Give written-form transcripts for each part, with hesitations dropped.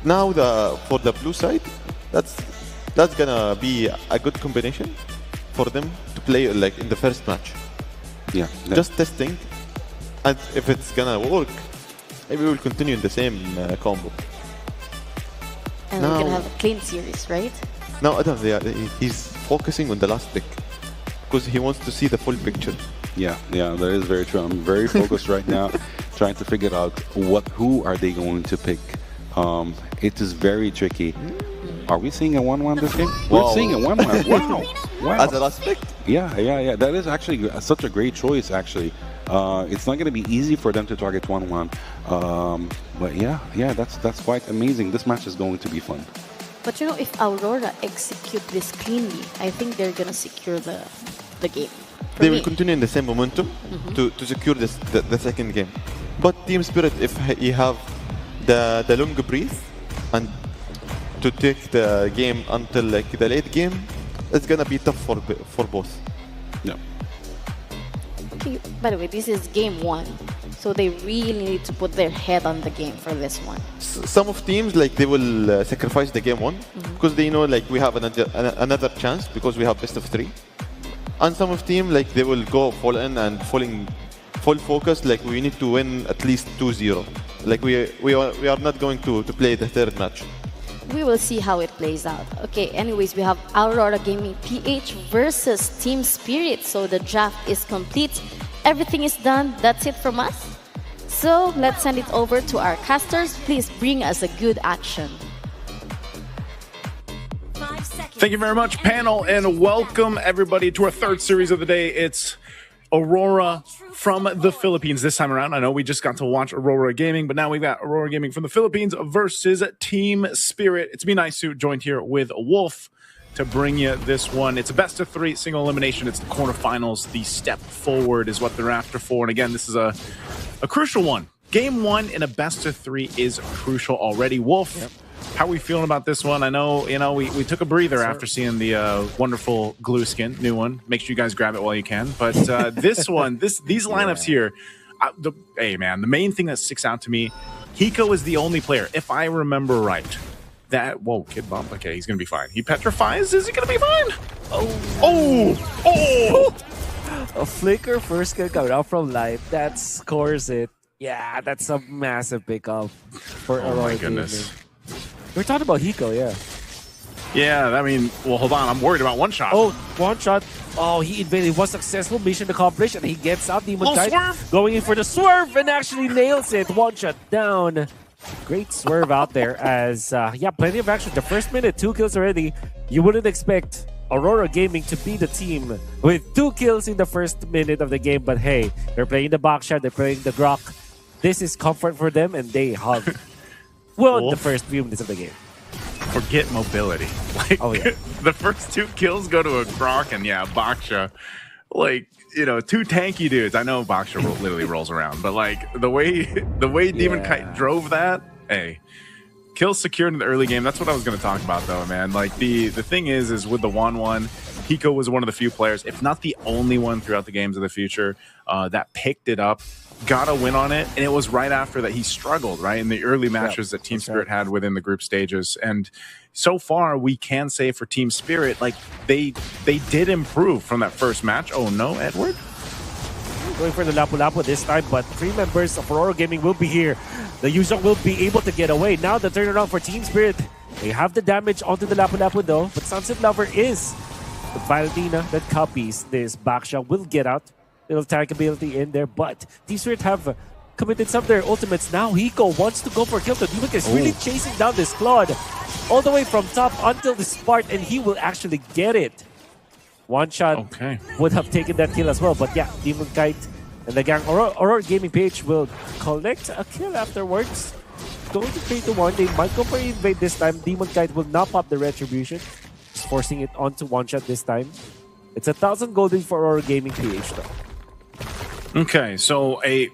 Now for the blue side, that's gonna be a good combination for them to play like in the first match. Yeah. Just testing, and if it's gonna work, maybe we'll continue in the same combo. And we're gonna have a clean series, right? Now Adam, he's focusing on the last pick because he wants to see the full picture. Yeah, that is very true. I'm very focused right now, trying to figure out who are they going to pick. It is very tricky. Are we seeing a 1-1 this game? We're seeing a 1-1. Wow. As a last pick? Yeah. That is actually such a great choice, actually. It's not going to be easy for them to target 1-1. But yeah, that's quite amazing. This match is going to be fun. But you know, if Aurora execute this cleanly, I think they're gonna secure the game. They will continue in the same momentum to secure the second game. But Team Spirit, if he have the long breath and to take the game until like the late game, it's gonna be tough for both. Yeah. Okay. By the way, this is game 1, so they really need to put their head on the game for this one. Some of teams like they will sacrifice the game 1 because they know like we have another chance because we have best of 3. And some of team like they will go full in and full focus, like we need to win at least 2-0. Like we are not going to play the third match. We will see how it plays out. Okay, anyways, we have Aurora Gaming PH versus Team Spirit. So the draft is complete. Everything is done. That's it from us. So let's send it over to our casters. Please bring us a good action. Thank you very much, panel, and welcome everybody to our third series of the day. It's Aurora from the Philippines this time around. I know we just got to watch Aurora Gaming, but now we've got Aurora Gaming from the Philippines versus Team Spirit. It's me, Nisu, joined here with Wolf to bring you this one. It's a best of 3 single elimination. It's the quarterfinals. The step forward is what they're after for. And again, this is a crucial one. Game 1 in a best of 3 is crucial already. Wolf, how are we feeling about this one? I know, we took a breather after seeing the wonderful glue skin, new one. Make sure you guys grab it while you can. But this one, these lineups here, hey man, the main thing that sticks out to me, Hiko is the only player, if I remember right, that, whoa, kid bump. Okay, he's gonna be fine. He petrifies. Is he gonna be fine? Oh! A flicker first kill coming out from light that scores it. Yeah, that's a massive pickup for Aurora. Oh my goodness. We're talking about Hiko, yeah. Yeah, I mean, well, hold on. I'm worried about one shot. Oh, one shot. Oh, he invaded. It was successful. Mission accomplished. And he gets out. Demon Kite going in for the swerve and actually nails it. One shot down. Great swerve out there as, yeah, plenty of action. The first minute, 2 kills already. You wouldn't expect Aurora Gaming to be the team with 2 kills in the first minute of the game. But hey, they're playing the box shot. They're playing the grok. This is comfort for them, and they have won the first few minutes of the game. Forget mobility. Like, the first 2 kills go to a grok, and yeah, Baksha. Like, 2 tanky dudes. I know Baksha literally rolls around, but like the way Demon Kite drove that, hey. Kills secured in the early game. That's what I was going to talk about, though, man. Like, the thing is with the 1-1, Hiko was one of the few players, if not the only one throughout the games of the future, that picked it up, got a win on it, and it was right after that he struggled, right, in the early matches that Team Spirit had within the group stages. And so far, we can say for Team Spirit, like, they did improve from that first match. Oh, no, Edward? Going for the Lapu-Lapu this time, but 3 members of Aurora Gaming will be here. The Yuzhong will be able to get away. Now the turnaround for Team Spirit. They have the damage onto the Lapu-Lapu though, but Sunset Lover is the Valentina that copies this. Baksha will get out. Little tank ability in there, but Team Spirit have committed some of their ultimates. Now Hiko wants to go for a kill. The Demon is really chasing down this Claude all the way from top until this part, and he will actually get it. One shot would have taken that kill as well, but yeah, Demon Kite and the gang, Aurora Gaming PH will collect a kill afterwards. Going to 3-1, they might go for invade this time. Demon Kite will not pop the retribution, just forcing it onto one shot this time. It's 1,000 golden for Aurora Gaming PH though. Okay, so a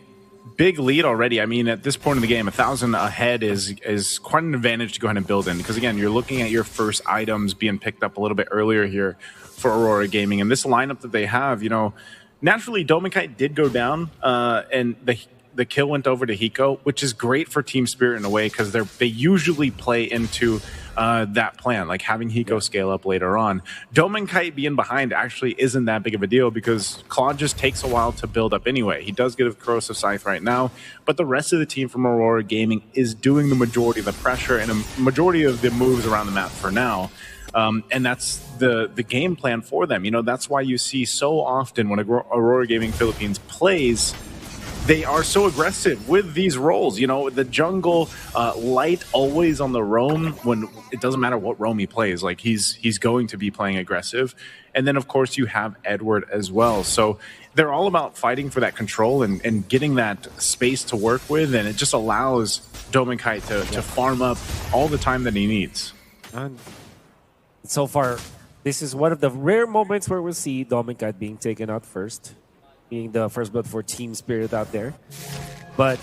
big lead already. I mean, at this point in the game, 1,000 ahead is quite an advantage to go ahead and build in, because again, you're looking at your first items being picked up a little bit earlier here for Aurora Gaming. And this lineup that they have, naturally Demon Kite did go down, and the kill went over to Hiko, which is great for Team Spirit in a way because they usually play into that plan, like having Hiko scale up later on. Dome and Kite being behind actually isn't that big of a deal because Claude just takes a while to build up anyway. He does get a Corrosive Scythe right now, but the rest of the team from Aurora Gaming is doing the majority of the pressure and a majority of the moves around the map for now. And that's the game plan for them. You know, that's why you see so often when Aurora Gaming Philippines plays, they are so aggressive with these roles. You know, the jungle, Light always on the roam when it doesn't matter what roam he plays. Like he's going to be playing aggressive. And then of course you have Edward as well. So they're all about fighting for that control and getting that space to work with. And it just allows Dome and Kite to farm up all the time that he needs. And so far, this is one of the rare moments where we'll see Dome and Kite being taken out first, being the first blood for Team Spirit out there. But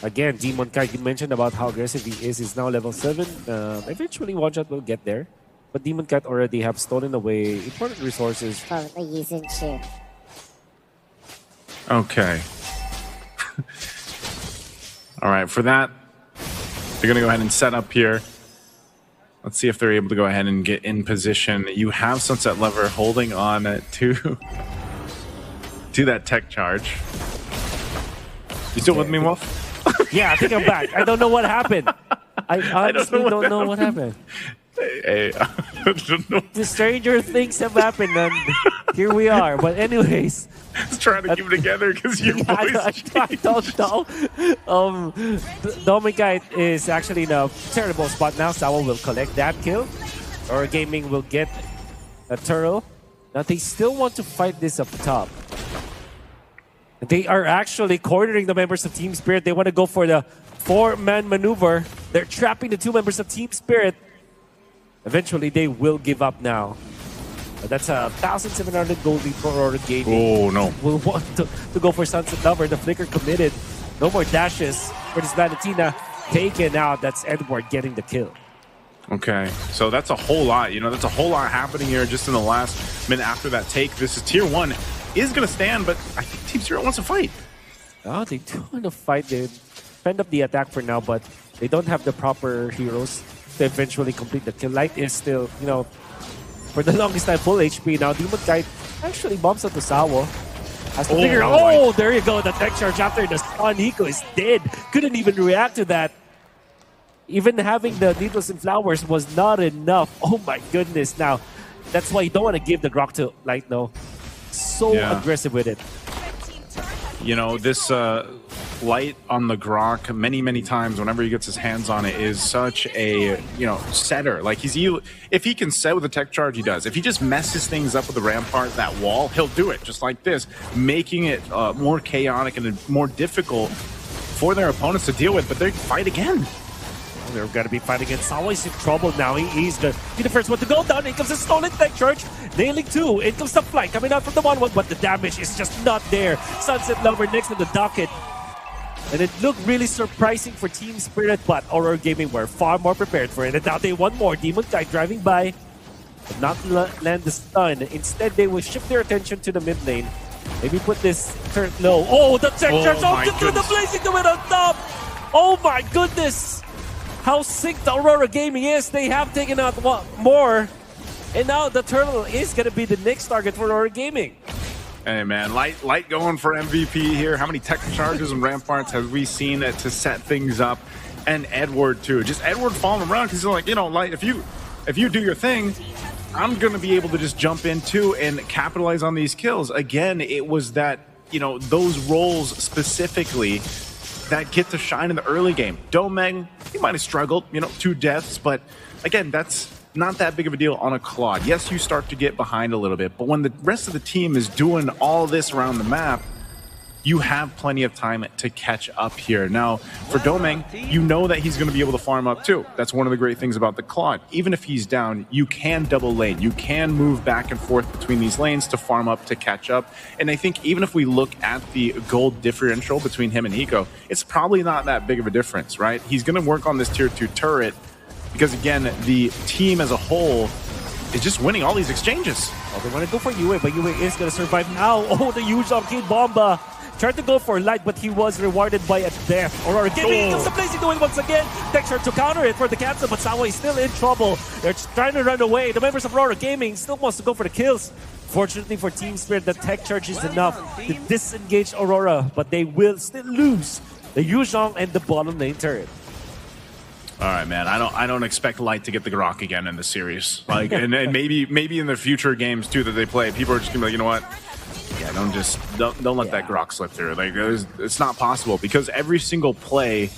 again, Demon Kite, you mentioned about how aggressive he is. He's now level 7. Eventually, One Shot will get there. But Demon Kite already have stolen away important resources. Okay. All right, for that, they're going to go ahead and set up here. Let's see if they're able to go ahead and get in position. You have Sunset Lover holding on to that tech charge. You still with me, Wolf? Yeah, I think I'm back. I don't know what happened. I honestly don't know what happened. Hey, I don't know. The stranger things have happened, and here we are. But anyways, just trying to keep it together because your voice. I don't know. Dome and Kite is actually in a terrible spot now. Sawa will collect that kill. Or Gaming will get a turtle. Now they still want to fight this up top. They are actually cornering the members of Team Spirit. They want to go for the 4-man maneuver. They're trapping the 2 members of Team Spirit. Eventually, they will give up now. That's a 1,700 gold lead for Aurora Gaming. Oh, no. Will want to go for Sunset Lover. The flicker committed. No more dashes for this Valentina. Taken out. That's Edward getting the kill. Okay, so that's a whole lot. You know, that's a whole lot happening here just in the last minute after that take. This is Tier 1. Is going to stand, but I think Team Spirit wants to fight. Oh, they do want to fight. They fend up the attack for now, but they don't have the proper heroes to eventually complete the kill. Light is still, you know, for the longest time full HP. Now Demon Kite actually bumps up to Sawo. Has to figure out, oh, there you go, the tech charge after the stun. Hiko is dead. Couldn't even react to that. Even having the needles and flowers was not enough. Oh my goodness. Now, that's why you don't want to give the Grok to Light, though. So aggressive with it. You know, this Light on the Grok many times whenever he gets his hands on it is such a, you know, setter. Like if he can set with a tech charge, he does. If he just messes things up with the rampart, that wall, he'll do it just like this, making it more chaotic and more difficult for their opponents to deal with, but they fight again. They're going to be fighting against Sawa. He's in trouble now. He's going to be the first one to go down. In comes the stolen tech charge. Nailing 2. In comes the flight coming out from the 1-1, but the damage is just not there. Sunset Lover next to the docket. And it looked really surprising for Team Spirit, but Aurora Gaming were far more prepared for it. And now they want more. Demon Kite driving by, but not land the stun. Instead, they will shift their attention to the mid lane. Maybe put this turret low. Oh, the tech charge out to the Blazing to it on top. Oh my goodness. How sick the Aurora Gaming is. They have taken out more. And now the turtle is going to be the next target for Aurora Gaming. Hey, man. Light going for MVP here. How many tech charges and ramparts have we seen to set things up? And Edward, too. Just Edward falling around because he's like, you know, Light, if you do your thing, I'm going to be able to just jump in, too, and capitalize on these kills. Again, it was that, you know, those roles specifically that get to shine in the early game. Domeng, he might have struggled, you know, 2 deaths, but again, that's not that big of a deal on a Claude. Yes, you start to get behind a little bit, but when the rest of the team is doing all this around the map, you have plenty of time to catch up here. Now, for Domeng, you know that he's going to be able to farm up too. That's one of the great things about the Claude. Even if he's down, you can double lane. You can move back and forth between these lanes to farm up, to catch up. And I think even if we look at the gold differential between him and Hiko, it's probably not that big of a difference, right? He's going to work on this tier 2 turret because, again, the team as a whole is just winning all these exchanges. Well, they want to go for Yue, but Yue is going to survive now. Oh, the huge arcade bomba. Tried to go for light, but he was rewarded by a death. Aurora Gaming comes to Blazing to win once again. Texture to counter it for the cancel, but Sawa is still in trouble. They're trying to run away. The members of Aurora Gaming still wants to go for the kills. Fortunately for Team Spirit, the tech charge is enough to disengage Aurora, but they will still lose the Yuzhong and the bottom lane turret. All right, man. I don't expect Light to get the Grok again in the series. Like, and maybe in the future games too that they play, people are just gonna be like, you know what? Yeah, don't let that Grok slip through. Like, it's not possible because every single play,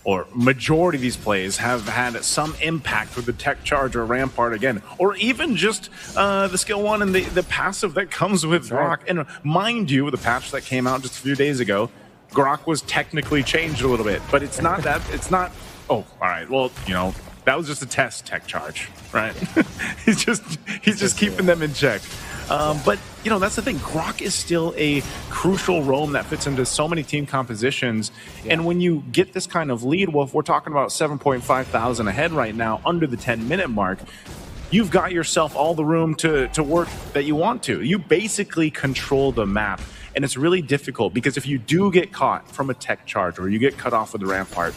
or majority of these plays, have had some impact with the tech charge or Rampart again, or even just the skill 1 and the passive that comes with Grok. And mind you, the patch that came out just a few days ago, Grok was technically changed a little bit, but it's not that. It's not. Oh, all right. Well, you know, that was just a test tech charge, right? he's just keeping them in check. But, you know, that's the thing. Grok is still a crucial roam that fits into so many team compositions. Yeah. And when you get this kind of lead, well, if we're talking about 7.5 thousand ahead right now, under the 10-minute mark, you've got yourself all the room to work that you want to. You basically control the map. And it's really difficult because if you do get caught from a tech charge or you get cut off with the Rampart,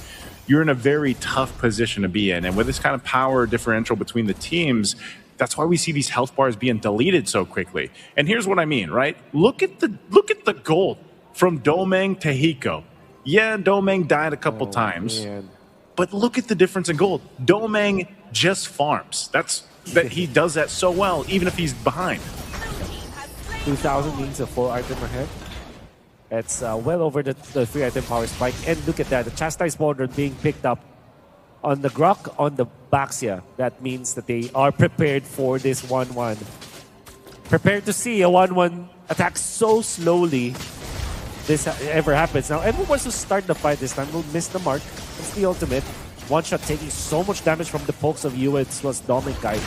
you're in a very tough position to be in. And with this kind of power differential between the teams, that's why we see these health bars being deleted so quickly. And here's what I mean, right? Look at the gold from Domeng to Hiko. Yeah, Domeng died a couple times, but look at the difference in gold. Domeng just farms. He does that so well, even if he's behind. 2,000 means a 4 item ahead. It's well over the 3 item power spike. And look at that, the Chastise Border being picked up on the Grok, on the Baxia. That means that they are prepared for this 1-1. Prepared to see a 1-1 attack so slowly this ever happens. Now, everyone wants to start the fight this time. Will miss the mark. It's the ultimate. One shot taking so much damage from the pokes of Yu. It was Dominic guy.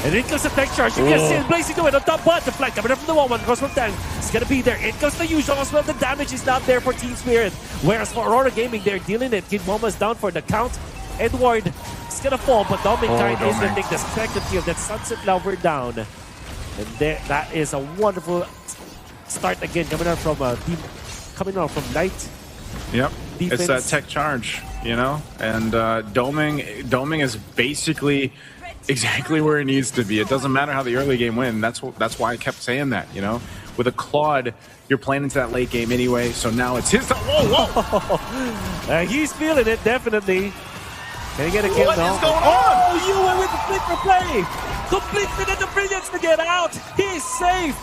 And in comes the tech charge. You can see it blazing to it on top butterfly coming up from the wall. One goes from tank. It's gonna be there. In comes the usual as well. The damage is not there for Team Spirit. Whereas for Aurora Gaming, they're dealing it. Kid Momo's down for the count. Edward is gonna fall, but Dominic is gonna take the second kill. That Sunset Lover down. And that is a wonderful start again coming out from Light. Yep. Defense. It's that tech charge, you know? And Doming is basically exactly where it needs to be. It doesn't matter how the early game wins. That's why I kept saying that, you know? With a Claude, you're playing into that late game anyway, so now it's his time. Whoa! He's feeling it, definitely. Can he get a kill? What is going on? Oh, you went with the flicker play! Completed the brilliance to get out! He's safe!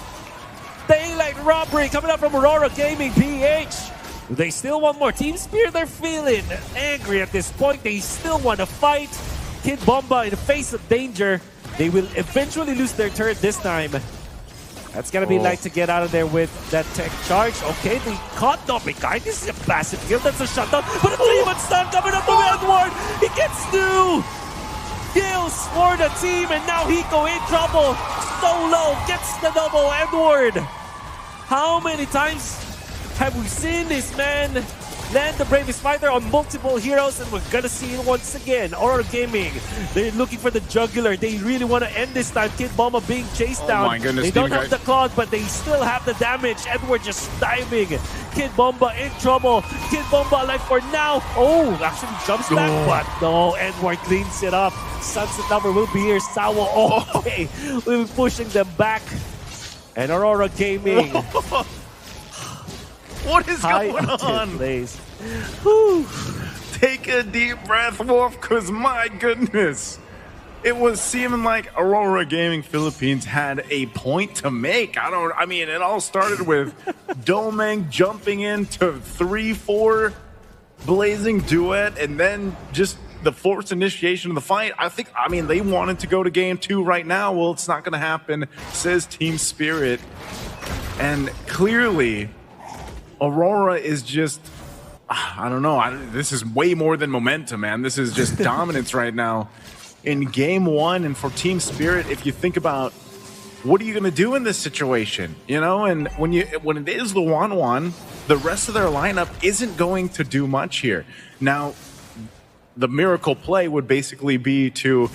Daylight robbery coming up from Aurora Gaming PH. They still want more. Team Spirit, they're feeling angry at this point. They still want to fight. Kid Bomba in the face of danger. They will eventually lose their turret this time. That's going to be Light to get out of there with that tech charge. Okay, they caught Dominic. This is a passive kill. That's a shutdown. But a 3-1 stun coming up from Edward. He gets 2 kills for the team. And now Hiko in trouble. Solo gets the double. Edward. How many times have we seen this man land the bravest fighter on multiple heroes, and we're gonna see it once again. Aurora Gaming, they're looking for the jugular. They really want to end this time. Kid Bomba being chased down. My goodness, they don't have the Claude, but they still have the damage. Edward just diving. Kid Bomba in trouble. Kid Bomba alive for now. Oh, actually jumps back, but no, Edward cleans it up. Sunset Lover will be here. Sawa, okay. We'll be pushing them back. And Aurora Gaming. What is going on? Take a deep breath, Wolf, because my goodness. It was seeming like Aurora Gaming Philippines had a point to make. I mean, it all started with Domeng jumping into 3-4 blazing duet, and then just the forced initiation of the fight. I mean, they wanted to go to game 2 right now. Well, it's not going to happen, says Team Spirit. And clearly, Aurora is just, I don't know. This is way more than momentum, man. This is just dominance right now in game 1. And for Team Spirit, if you think about what are you going to do in this situation, you know, and when it is the 1-1, the rest of their lineup isn't going to do much here. Now, the miracle play would basically be to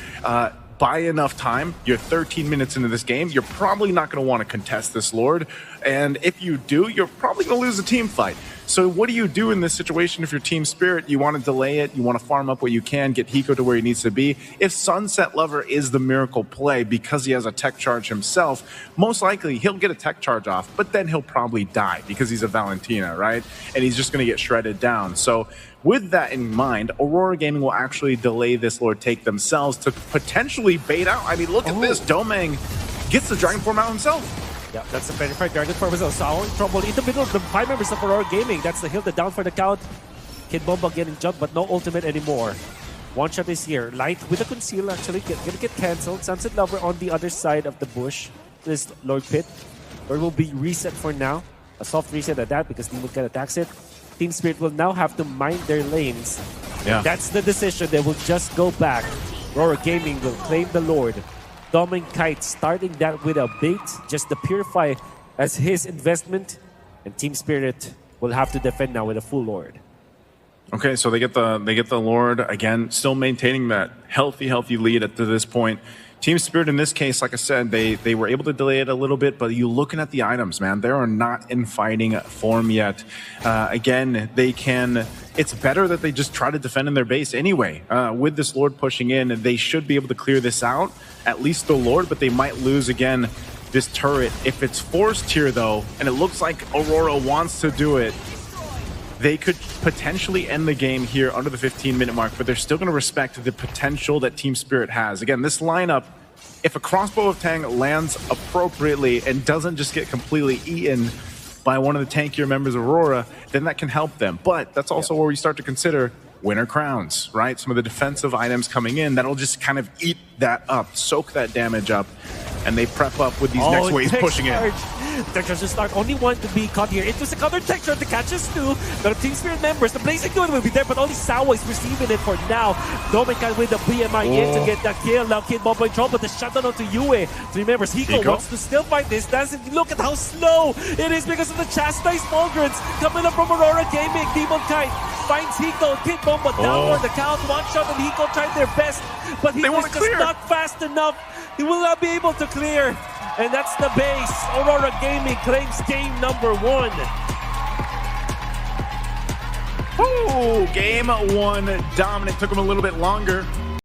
buy enough time. You're 13 minutes into this game. You're probably not going to want to contest this Lord. And if you do, you're probably going to lose a team fight. So what do you do in this situation if you're Team Spirit? You want to delay it. You want to farm up what you can, get Hiko to where he needs to be. If Sunset Lover is the miracle play because he has a tech charge himself, most likely he'll get a tech charge off, but then he'll probably die because he's a Valentina, right? And he's just going to get shredded down. So with that in mind, Aurora Gaming will actually delay this Lord take themselves to potentially bait out. I mean, look at this. Domang gets the Dragon Form out himself. Yeah, that's the verified Dragon Form as well. So in trouble in the middle of the 5 members of Aurora Gaming. That's the hill, the down for the count. Kid Bomba getting jumped, but no ultimate anymore. One shot is here. Light with a conceal actually gonna get cancelled. Sunset Lover on the other side of the bush. This Lord Pit. Lord will be reset for now. A soft reset at that because Demon Kite attacks it. Team Spirit will now have to mind their lanes. Yeah. That's the decision. They will just go back. Aurora Gaming will claim the Lord. Demon Kite starting that with a bait, just to purify as his investment. And Team Spirit will have to defend now with a full Lord. Okay, so they get the Lord again, still maintaining that healthy lead up to this point. Team Spirit in this case, like I said, they were able to delay it a little bit, but you looking at the items, man, they are not in fighting form yet. Again, they can. It's better that they just try to defend in their base anyway. With this Lord pushing in, they should be able to clear this out, at least the Lord, but they might lose again this turret. If it's forced here though, and it looks like Aurora wants to do it, they could potentially end the game here under the 15-minute mark, but they're still going to respect the potential that Team Spirit has. Again, this lineup, if a Crossbow of Tang lands appropriately and doesn't just get completely eaten by one of the tankier members of Aurora, then that can help them. But that's also where we start to consider winter crowns, right? Some of the defensive items coming in that'll just kind of eat that up, soak that damage up, and they prep up with these next waves pushing in. Tech charge to start. Only one to be caught here. It was a counter tech charge to catch us too. The Team Spirit members, the Blazing Good will be there, but only Sawa is receiving it for now. Dominican with the BMI in to get the kill. Now Kid Bomba in trouble, but the shutdown onto Yue. 3 members. Hiko wants to still fight this. Look at how slow it is because of the chastised Fulgurants coming up from Aurora Gaming. Demon Kite finds Hiko. Kid Bomba down on the count. One shot and Hiko tried their best, but he was just not fast enough. He will not be able to clear. And that's the base. Aurora Gaming claims game number 1. Ooh, game 1 dominant. Took him a little bit longer.